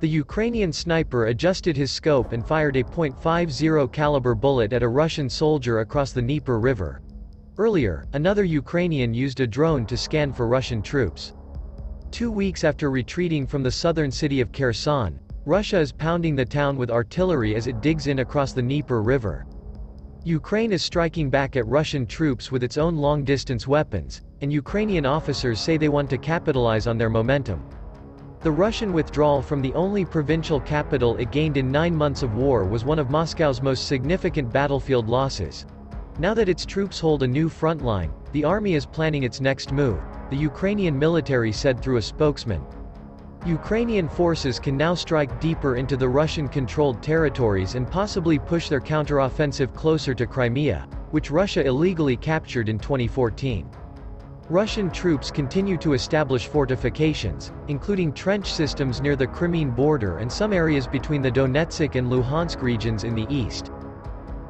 The Ukrainian sniper adjusted his scope and fired a .50 caliber bullet at a Russian soldier across the Dnieper River. Earlier, another Ukrainian used a drone to scan for Russian troops. 2 weeks after retreating from the southern city of Kherson, Russia is pounding the town with artillery as it digs in across the Dnieper River. Ukraine is striking back at Russian troops with its own long-distance weapons, and Ukrainian officers say they want to capitalize on their momentum. The Russian withdrawal from the only provincial capital it gained in 9 months of war was one of Moscow's most significant battlefield losses. Now that its troops hold a new front line, the army is planning its next move, the Ukrainian military said through a spokesman. Ukrainian forces can now strike deeper into the Russian-controlled territories and possibly push their counteroffensive closer to Crimea, which Russia illegally captured in 2014. Russian troops continue to establish fortifications, including trench systems near the Crimean border and some areas between the Donetsk and Luhansk regions in the east.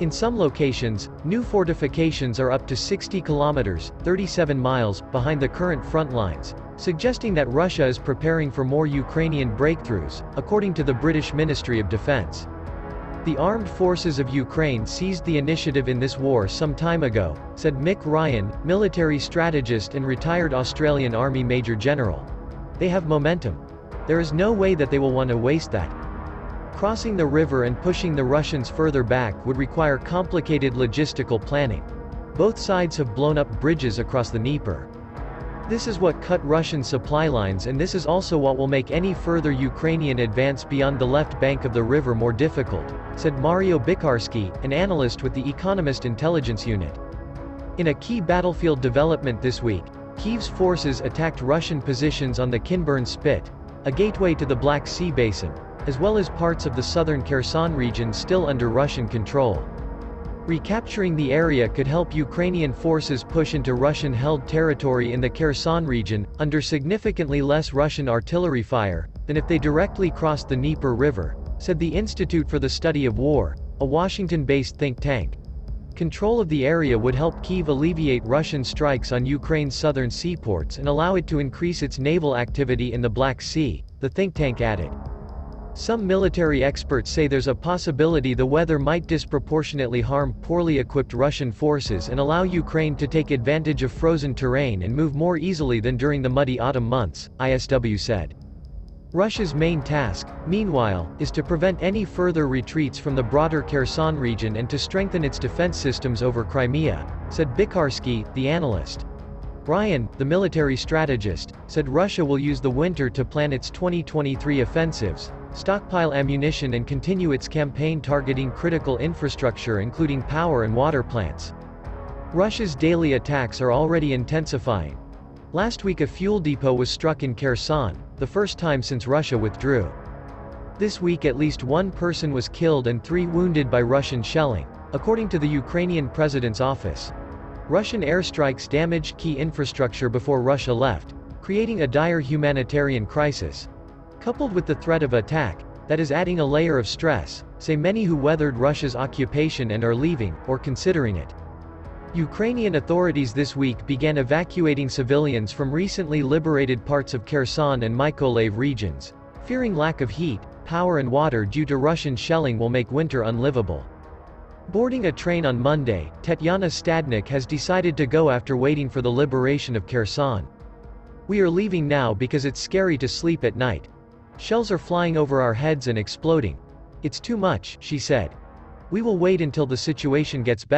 In some locations, new fortifications are up to 60 kilometers, 37 miles, behind the current front lines, suggesting that Russia is preparing for more Ukrainian breakthroughs, according to the British Ministry of Defense. The armed forces of Ukraine seized the initiative in this war some time ago, said Mick Ryan, military strategist and retired Australian Army Major General. They have momentum. There is no way that they will want to waste that. Crossing the river and pushing the Russians further back would require complicated logistical planning. Both sides have blown up bridges across the Dnieper. This is what cut Russian supply lines, and this is also what will make any further Ukrainian advance beyond the left bank of the river more difficult, said Mario Bikarski, an analyst with the Economist intelligence unit. In a key battlefield development this week, Kyiv's forces attacked Russian positions on the Kinburn Spit, a gateway to the Black Sea basin, as well as parts of the southern Kherson region still under Russian control. Recapturing the area could help Ukrainian forces push into Russian-held territory in the Kherson region, under significantly less Russian artillery fire, than if they directly crossed the Dnieper River, said the Institute for the Study of War, a Washington-based think tank. Control of the area would help Kyiv alleviate Russian strikes on Ukraine's southern seaports and allow it to increase its naval activity in the Black Sea, the think tank added. Some military experts say there's a possibility the weather might disproportionately harm poorly equipped Russian forces and allow Ukraine to take advantage of frozen terrain and move more easily than during the muddy autumn months, ISW said. Russia's main task, meanwhile, is to prevent any further retreats from the broader Kherson region and to strengthen its defense systems over Crimea, said Bikarski, the analyst. Ryan, the military strategist, said Russia will use the winter to plan its 2023 offensives, stockpile ammunition and continue its campaign targeting critical infrastructure including power and water plants. Russia's daily attacks are already intensifying. Last week a fuel depot was struck in Kherson, the first time since Russia withdrew. This week at least 1 person was killed and 3 wounded by Russian shelling, according to the Ukrainian president's office. Russian airstrikes damaged key infrastructure before Russia left, creating a dire humanitarian crisis. Coupled with the threat of attack, that is adding a layer of stress, say many who weathered Russia's occupation and are leaving, or considering it. Ukrainian authorities this week began evacuating civilians from recently liberated parts of Kherson and Mykolaiv regions, fearing lack of heat, power and water due to Russian shelling will make winter unlivable. Boarding a train on Monday, Tetyana Stadnik has decided to go after waiting for the liberation of Kherson. "We are leaving now because it's scary to sleep at night. Shells are flying over our heads and exploding. It's too much," she said. "We will wait until the situation gets better."